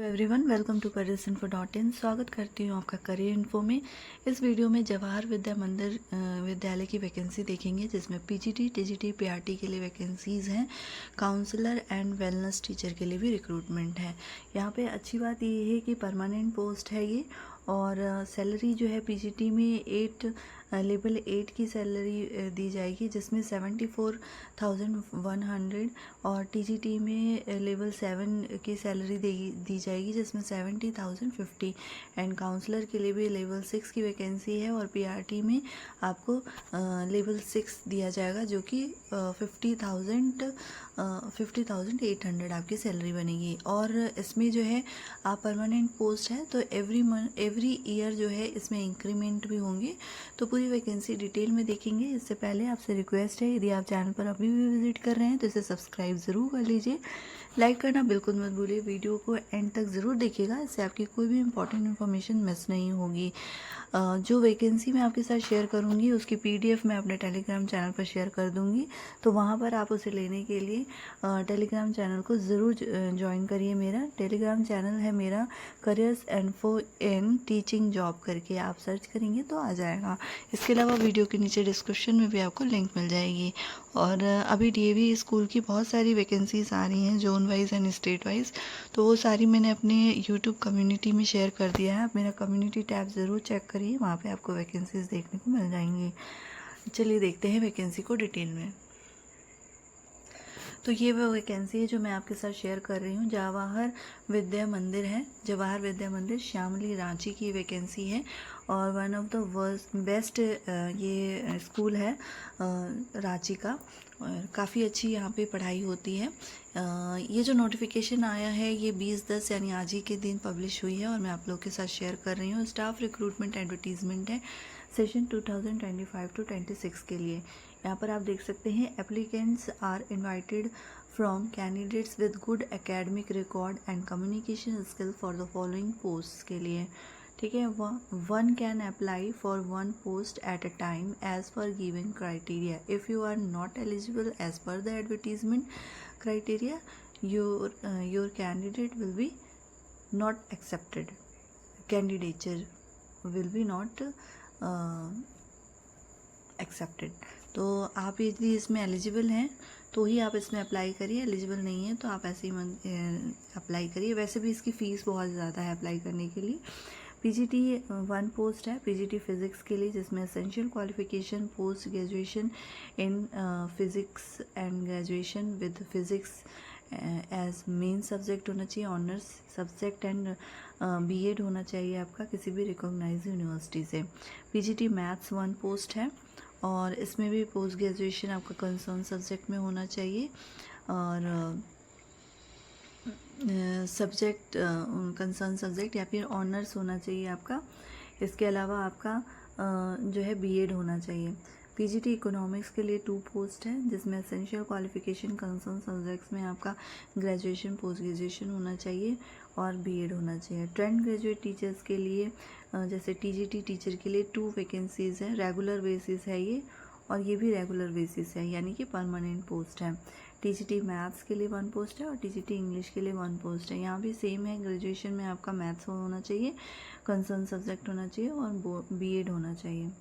Everyone, welcome to careersinfo.in। स्वागत करती हूँ आपका करियर इन्फो में। इस वीडियो में जवाहर विद्या मंदिर विद्यालय की वैकेंसी देखेंगे, जिसमें पीजीटी, टीजीटी, पीआरटी के लिए वैकेंसीज़ हैं। काउंसलर एंड वेलनेस टीचर के लिए भी रिक्रूटमेंट है। यहाँ पे अच्छी बात ये है कि परमानेंट पोस्ट है ये, और सैलरी जो है पीजीटी में लेवल 8 की सैलरी दी जाएगी, जिसमें 74,100, और टीजीटी में लेवल 7 की सैलरी दी जाएगी, जिसमें 70,050। एंड काउंसलर के लिए भी लेवल 6 की वैकेंसी है, और पीआरटी में आपको लेवल 6 दिया जाएगा, जो कि 50,800 आपकी सैलरी बनेगी। और इसमें जो है आप परमानेंट पोस्ट है, तो एवरी ईयर जो है इसमें इंक्रीमेंट भी होंगे। तो पूरी वैकेंसी डिटेल में देखेंगे। इससे पहले आपसे रिक्वेस्ट है, यदि आप चैनल पर अभी भी विजिट कर रहे हैं तो इसे सब्सक्राइब ज़रूर कर लीजिए। लाइक करना बिल्कुल मत भूलिए। वीडियो को एंड तक ज़रूर देखिएगा, इससे आपकी कोई भी इंपॉर्टेंट इन्फॉर्मेशन मिस नहीं होगी। जो वैकेंसी मैं आपके साथ शेयर करूंगी उसकी पीडीएफ मैं अपने टेलीग्राम चैनल पर शेयर कर दूंगी, तो वहां पर आप उसे लेने के लिए टेलीग्राम चैनल को ज़रूर ज्वाइन करिए। मेरा टेलीग्राम चैनल है मेरा careers info in teaching job करके आप सर्च करेंगे तो आ जाएगा। इसके अलावा वीडियो के नीचे डिस्क्रिप्शन में भी आपको लिंक मिल जाएगी। और अभी डीएवी स्कूल की बहुत सारी वैकेंसीज आ रही हैं, zone wise and state wise, तो वो सारी मैंने अपने यूट्यूब कम्युनिटी में शेयर कर दिया है। आप मेरा कम्युनिटी टैब ज़रूर चेक करिए, वहाँ पे आपको वैकेंसीज देखने को मिल जाएंगी। चलिए देखते हैं वैकेंसी को डिटेल में। तो ये वो वैकेंसी है जो मैं आपके साथ शेयर कर रही हूँ। जवाहर विद्या मंदिर है, जवाहर विद्या मंदिर शामली रांची की वैकेंसी है, और वन ऑफ द बेस्ट ये स्कूल है रांची का, और काफ़ी अच्छी यहाँ पे पढ़ाई होती है। ये जो नोटिफिकेशन आया है ये 20/10 यानी आज ही के दिन पब्लिश हुई है, और मैं आप लोग के साथ शेयर कर रही हूँ। स्टाफ रिक्रूटमेंट एडवर्टीजमेंट है सेशन 2025 to 26 के लिए। यहाँ पर आप देख सकते हैं, applicants are invited from candidates with good academic record and communication skill for the following post के लिए। ठीक है, one can apply for one post at a time as per given criteria. If you are not eligible as per the advertisement criteria, your candidate will be not accepted, candidature will be not accepted. तो आप यदि इसमें eligible हैं तो ही आप इसमें apply करिए, eligible नहीं है तो आप ऐसे ही अप्लाई करिए। वैसे भी इसकी फ़ीस बहुत ज़्यादा है अप्लाई करने के लिए। पीजीटी 1 पोस्ट है, पीजीटी फिज़िक्स के लिए, जिसमें essential qualification post graduation in physics and graduation with physics as main subject होना चाहिए, ऑनर्स सब्जेक्ट, एंड बीएड होना चाहिए आपका किसी भी रिकॉग्नाइज यूनिवर्सिटी से। पीजीटी मैथ्स 1 पोस्ट है, और इसमें भी पोस्ट ग्रेजुएशन आपका कंसर्न सब्जेक्ट में होना चाहिए, और सब्जेक्ट कंसर्न सब्जेक्ट या फिर ऑनर्स होना चाहिए आपका। इसके अलावा आपका जो है बीएड होना चाहिए। पीजीटी इकोनॉमिक्स के लिए 2 पोस्ट है, जिसमें एसेंशियल क्वालिफिकेशन कंसर्न सब्जेक्ट्स में आपका ग्रेजुएशन पोस्ट ग्रेजुएशन होना चाहिए और बीएड होना चाहिए। ट्रेंड ग्रेजुएट टीचर्स के लिए जैसे टीजीटी टीचर के लिए 2 वैकेंसीज़ हैं, रेगुलर बेसिस है ये, और ये भी रेगुलर बेसिस है, यानी कि परमानेंट पोस्ट है। टीजीटी मैथ्स के लिए 1 पोस्ट है, और टीजीटी इंग्लिश के लिए 1 पोस्ट है। यहाँ भी सेम है, ग्रेजुएशन में आपका मैथ्स होना चाहिए, कंसर्न सब्जेक्ट होना चाहिए, और बीएड होना चाहिए।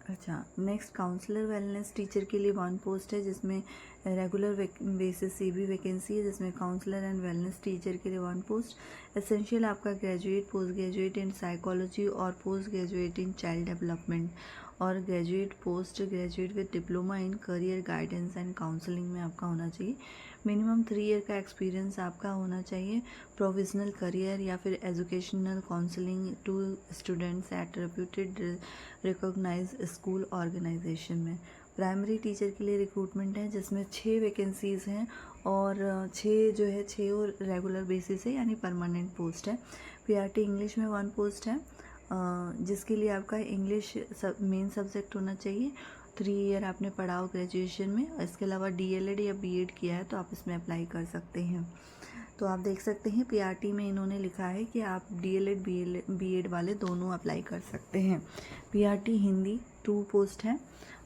अच्छा, नेक्स्ट काउंसलर वेलनेस टीचर के लिए 1 पोस्ट है, जिसमें रेगुलर बेसिस से भी वैकेंसी है, जिसमें काउंसलर एंड वेलनेस टीचर के लिए 1 पोस्ट। एसेंशियल आपका graduate, post graduate in psychology और post graduate in child development, और graduate post graduate with diploma in career guidance and counselling में आपका होना चाहिए। मिनिमम 3 ईयर का एक्सपीरियंस आपका होना चाहिए प्रोफेशनल करियर या फिर educational counselling to students at reputed recognise school organisation में। प्राइमरी टीचर के लिए रिक्रूटमेंट है, जिसमें 6 वैकेंसीज़ हैं, और 6 जो है 6 और रेगुलर बेसिस है, यानी परमानेंट पोस्ट है। पीआरटी इंग्लिश में 1 पोस्ट है, जिसके लिए आपका इंग्लिश मेन सब्जेक्ट होना चाहिए। 3 ईयर आपने पढ़ा हो ग्रेजुएशन में, और इसके अलावा डीएलएड या बीएड किया है तो आप इसमें अप्लाई कर सकते हैं। तो आप देख सकते हैं पीआरटी में इन्होंने लिखा है कि आप डीएलएड बीएड वाले दोनों अप्लाई कर सकते हैं। पीआरटी हिंदी 2 पोस्ट है,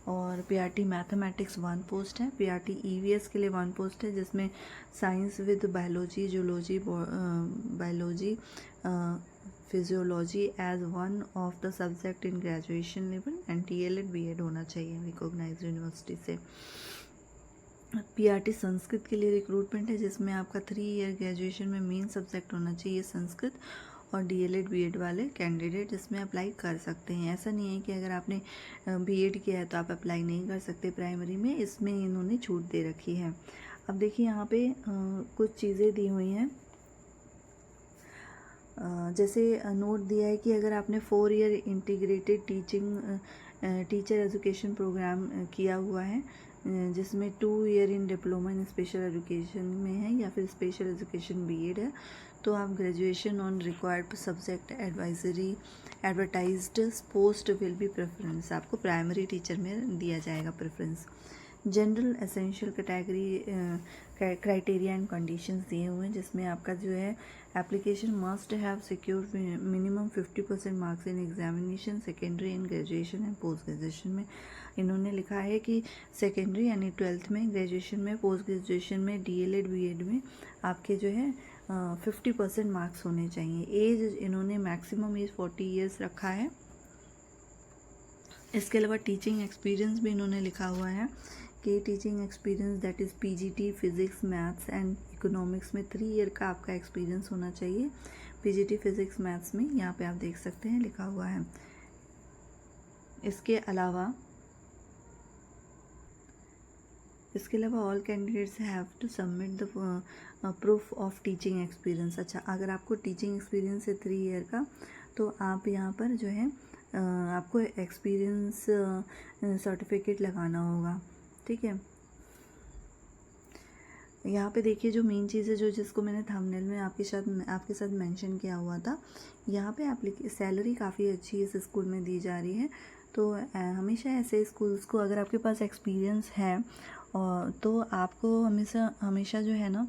और पीआरटी मैथमेटिक्स 1 पोस्ट है। पीआरटी ईवीएस के लिए 1 पोस्ट है, जिसमें science with biology, zoology, biology, physiology as one of the subject in graduation level and DElEd BEd होना चाहिए रिकॉग्नाइज्ड यूनिवर्सिटी से। पीआरटी संस्कृत के लिए रिक्रूटमेंट है, जिसमें आपका 3 ईयर ग्रेजुएशन में मेन सब्जेक्ट होना चाहिए संस्कृत, और डीएलएड बीएड वाले कैंडिडेट इसमें अप्लाई कर सकते हैं। ऐसा नहीं है कि अगर आपने बीएड किया है तो आप अप्लाई नहीं कर सकते प्राइमरी में, इसमें इन्होंने छूट दे रखी है। अब देखिए यहाँ पे कुछ चीज़ें दी हुई हैं, जैसे नोट दिया है कि अगर आपने 4 year integrated teacher education programme किया हुआ है, जिसमें 2 year in diploma in special education में है या फिर स्पेशल एजुकेशन बीएड है, तो आप graduation on required subject advertised post will be preference, आपको प्राइमरी टीचर में दिया जाएगा preference. General essential category criteria and conditions दिए हुए हैं, जिसमें आपका जो है application must have secured minimum 50% marks in examination secondary in graduation and post graduation में। इन्होंने लिखा है कि सेकेंडरी यानी 12th में, ग्रेजुएशन में, पोस्ट ग्रेजुएशन में, डीएलएड बीएड में आपके जो है 50% मार्क्स होने चाहिए। एज इन्होंने मैक्सिमम एज 40 ईयर्स रखा है। इसके अलावा टीचिंग एक्सपीरियंस भी इन्होंने लिखा हुआ है कि teaching experience that is PGT physics maths and economics में 3 ईयर का आपका एक्सपीरियंस होना चाहिए। पीजीटी फिजिक्स मैथ्स में यहाँ पे आप देख सकते हैं लिखा हुआ है। इसके अलावा all candidates have to submit the proof of teaching experience. अच्छा, अगर आपको टीचिंग एक्सपीरियंस है 3 ईयर का, तो आप यहाँ पर जो है आपको एक्सपीरियंस सर्टिफिकेट लगाना होगा, ठीक है। यहाँ पे देखिए जो मेन चीज़ है, जिसको मैंने थंबनेल में आपके साथ मेंशन किया हुआ था, यहाँ पे सैलरी काफ़ी अच्छी इस स्कूल में दी जा रही है। तो हमेशा ऐसे स्कूल्स को, अगर आपके पास एक्सपीरियंस है तो आपको हमेशा जो है ना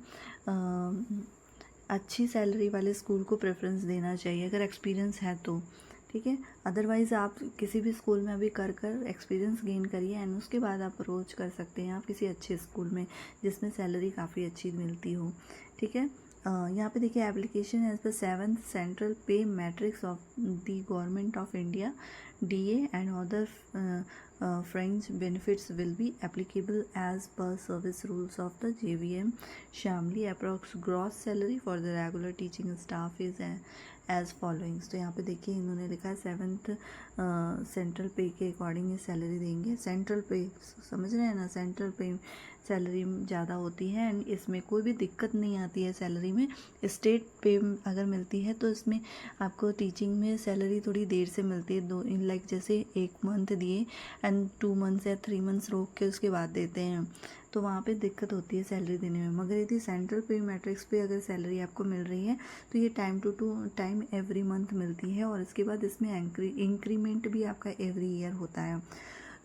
अच्छी सैलरी वाले स्कूल को प्रेफरेंस देना चाहिए, अगर एक्सपीरियंस है तो, ठीक है। अदरवाइज़ आप किसी भी स्कूल में अभी कर एक्सपीरियंस गेन करिए एंड उसके बाद आप अप्रोच कर सकते हैं आप किसी अच्छे स्कूल में जिसमें सैलरी काफ़ी अच्छी मिलती हो, ठीक है। यहाँ पे देखिए application as per 7th central पे matrix of the government of India DA and other fringe benefits will be applicable as per service rules of the JVM Shamli. Approx gross salary for the regular teaching staff is as following. तो यहाँ पे देखिए इन्होंने लिखा है 7th central पे के according ये सैलरी देंगे। सेंट्रल पे समझ रहे हैं ना, सेंट्रल पे सैलरी ज़्यादा होती है एंड इसमें कोई भी दिक्कत नहीं आती है सैलरी में। स्टेट पे अगर मिलती है तो इसमें आपको टीचिंग में सैलरी थोड़ी देर से मिलती है, लाइक जैसे 1 मंथ दिए एंड 2 मंथ्स या 3 मंथ्स रोक के उसके बाद देते हैं, तो वहाँ पे दिक्कत होती है सैलरी देने में। मगर यदि सेंट्रल पे मैट्रिक्स पे अगर सैलरी आपको मिल रही है तो ये time to time every month मिलती है और इसके बाद इसमें इंक्रीमेंट भी आपका एवरी ईयर होता है।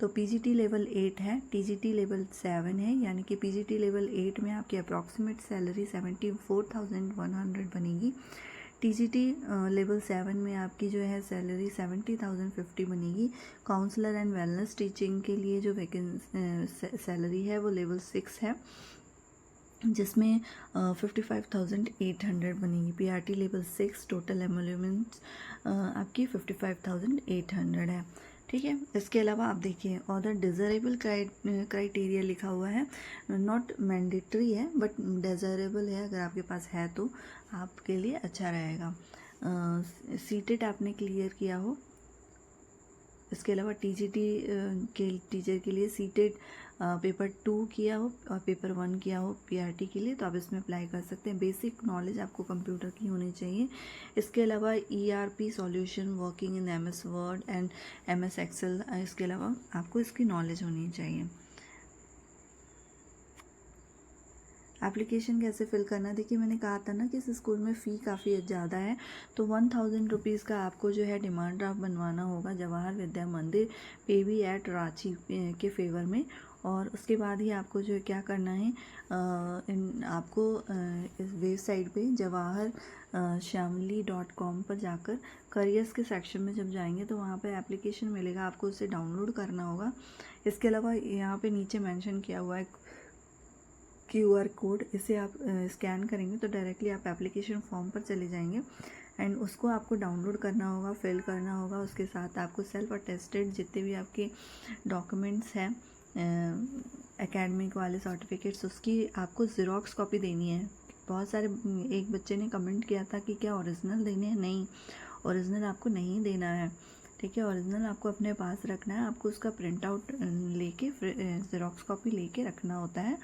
तो पीजीटी लेवल 8 है, टीजीटी लेवल 7 है, यानी कि पीजीटी लेवल 8 में आपकी अप्रॉक्सीमेट सैलरी 74,100 बनेगी। टीजीटी लेवल 7 में आपकी जो है सैलरी 70,050 बनेगी। काउंसलर एंड वेलनेस टीचिंग के लिए जो सैलरी है वो लेवल 6 है, जिसमें 55,800 बनेगी। पीआरटी लेवल 6 टोटल एमोल्यूमेंट्स आपकी 55,800 है, ठीक है। इसके अलावा आप देखिए अदर डिज़रेबल क्राइटेरिया लिखा हुआ है, नॉट मैंडेटरी है बट डिज़रेबल है, अगर आपके पास है तो आपके लिए अच्छा रहेगा। सीटेट आपने क्लियर किया हो। इसके अलावा टीजीटी के टीचर के लिए सीटेट पेपर 2 किया हो और पेपर 1 किया हो पीआरटी के लिए, तो आप इसमें अप्लाई कर सकते हैं। बेसिक नॉलेज आपको कंप्यूटर की होनी चाहिए। इसके अलावा ERP solution working in MS word and MS excel, इसके अलावा आपको इसकी नॉलेज होनी चाहिए। एप्लीकेशन कैसे फिल करना, देखिए मैंने कहा था ना कि इस स्कूल में फ़ी काफ़ी ज़्यादा है, तो 1000 रुपीज़ का आपको जो है डिमांड ड्राफ्ट बनवाना होगा जवाहर विद्या मंदिर PB एट रांची के फेवर में, और उसके बाद ही आपको जो है क्या करना है, आपको इस वेबसाइट पे jawahar-shamli.com पर जाकर करियर्स के सेक्शन में जब जाएंगे तो वहाँ पे एप्लीकेशन मिलेगा, आपको उसे डाउनलोड करना होगा। इसके अलावा यहाँ पे नीचे मेंशन किया हुआ है QR कोड, इसे आप स्कैन करेंगे तो डायरेक्टली आप एप्लीकेशन फॉर्म पर चले जाएंगे एंड उसको आपको डाउनलोड करना होगा, फिल करना होगा। उसके साथ आपको सेल्फ अटेस्टेड जितने भी आपके डॉक्यूमेंट्स हैं एकेडमिक वाले सर्टिफिकेट्स, उसकी आपको ज़ेरॉक्स कॉपी देनी है। बहुत सारे, एक बच्चे ने कमेंट किया था कि क्या ओरिजिनल देने हैं, नहीं, ओरिजिनल आपको नहीं देना है, ठीक है। ओरिजिनल आपको अपने पास रखना है, आपको उसका प्रिंट आउट लेके ज़ेरॉक्स कॉपी लेके रखना होता है,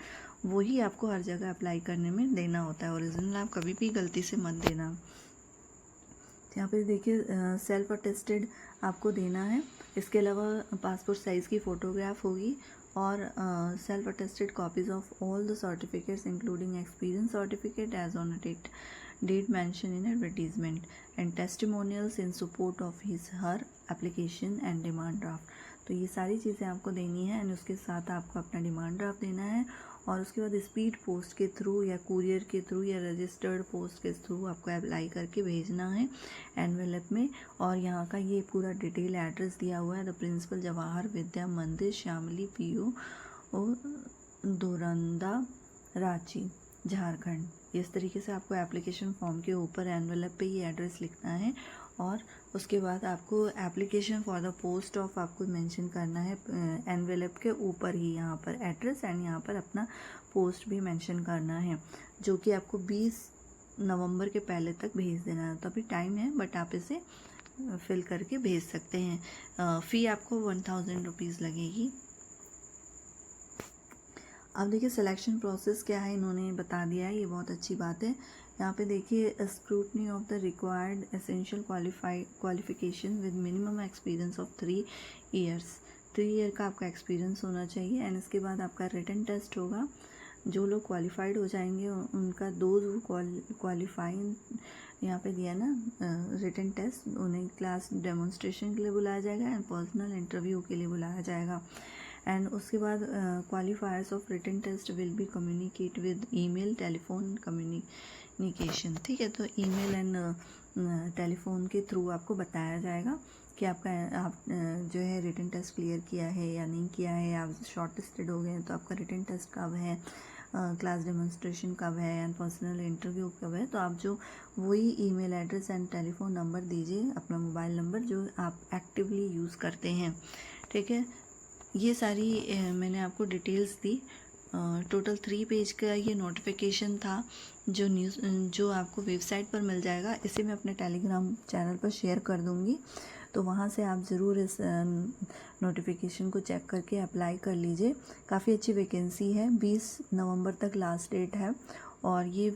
वही आपको हर जगह अप्लाई करने में देना होता है। ओरिजिनल आप कभी भी गलती से मत देना। यहाँ पे देखिए सेल्फ अटेस्टेड आपको देना है। इसके अलावा पासपोर्ट साइज़ की फ़ोटोग्राफ होगी और self attested copies of all the certificates including experience certificate as on date mention in advertisement and testimonials in support of his her application and demand draft. तो ये सारी चीज़ें आपको देनी है एंड उसके साथ आपको अपना डिमांड ड्राफ्ट देना है। और उसके बाद स्पीड पोस्ट के थ्रू या कुरियर के थ्रू या रजिस्टर्ड पोस्ट के थ्रू आपको अप्लाई करके भेजना है एनवेलप में। और यहाँ का ये पूरा डिटेल एड्रेस दिया हुआ है, द प्रिंसिपल जवाहर विद्या मंदिर शामली PO दोरंदा रांची झारखंड। इस तरीके से आपको एप्लीकेशन फॉर्म के ऊपर एनवेलप पे ये एड्रेस लिखना है और उसके बाद आपको application for the post of आपको मेंशन करना है एनवेलप के ऊपर ही, यहाँ पर एड्रेस एंड यहाँ पर अपना पोस्ट भी मेंशन करना है, जो कि आपको 20 नवंबर के पहले तक भेज देना है। तो अभी टाइम है, बट आप इसे फिल करके भेज सकते हैं। फ़ी आपको 1000 रुपीज़ लगेगी। अब देखिए सिलेक्शन प्रोसेस क्या है, इन्होंने बता दिया है, ये बहुत अच्छी बात है। यहाँ पे देखिए scrutiny of the required essential qualification with minimum experience of 3 years. 3 year का आपका एक्सपीरियंस होना चाहिए एंड इसके बाद आपका रिटन टेस्ट होगा। जो लोग क्वालिफाइड हो जाएंगे उनका क्वालिफाइंग यहाँ पे दिया ना रिटन टेस्ट, उन्हें क्लास डेमोन्स्ट्रेशन के लिए बुलाया जाएगा एंड पर्सनल इंटरव्यू के लिए बुलाया जाएगा। एंड उसके बाद qualifiers of written test will be communicate with email telephone communication, ठीक है। तो ईमेल एंड टेलीफोन के थ्रू आपको बताया जाएगा कि आप जो है रिटन टेस्ट क्लियर किया है या नहीं किया है, आप शॉर्ट लिस्टेड हो गए हैं तो आपका रिटन टेस्ट कब है, क्लास डेमोन्स्ट्रेशन कब है एंड पर्सनल इंटरव्यू कब है। तो आप जो वही email address and telephone number दीजिए, अपना मोबाइल नंबर जो आप एक्टिवली यूज़ करते हैं, ठीक है। ये सारी मैंने आपको डिटेल्स दी। टोटल 3 पेज का ये नोटिफिकेशन था जो आपको वेबसाइट पर मिल जाएगा। इसे मैं अपने टेलीग्राम चैनल पर शेयर कर दूँगी, तो वहाँ से आप ज़रूर इस नोटिफिकेशन को चेक करके अप्लाई कर लीजिए। काफ़ी अच्छी वैकेंसी है, 20 नवंबर तक लास्ट डेट है और ये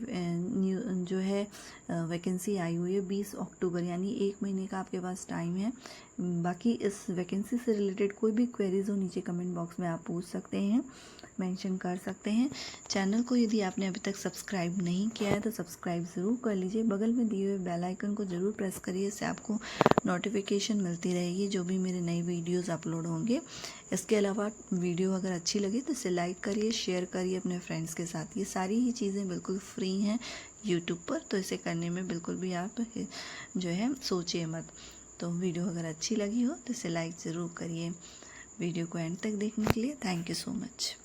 जो है वैकेंसी आई हुई है 20 अक्टूबर, यानी 1 महीने का आपके पास टाइम है। बाकी इस वैकेंसी से रिलेटेड कोई भी क्वेरीज हो नीचे कमेंट बॉक्स में आप पूछ सकते हैं, मेंशन कर सकते हैं। चैनल को यदि आपने अभी तक सब्सक्राइब नहीं किया है तो सब्सक्राइब ज़रूर कर लीजिए, बगल में दिए हुए बेल आइकन को ज़रूर प्रेस करिए, इससे आपको नोटिफिकेशन मिलती रहेगी जो भी मेरे नई वीडियोस अपलोड होंगे। इसके अलावा वीडियो अगर अच्छी लगे तो इसे लाइक करिए, शेयर करिए अपने फ्रेंड्स के साथ। ये सारी ही चीज़ें बिल्कुल फ्री हैं यूट्यूब पर, तो इसे करने में बिल्कुल भी आप जो है सोचिए मत। तो वीडियो अगर अच्छी लगी हो तो इसे लाइक ज़रूर करिए। वीडियो को एंड तक देखने के लिए थैंक यू सो मच।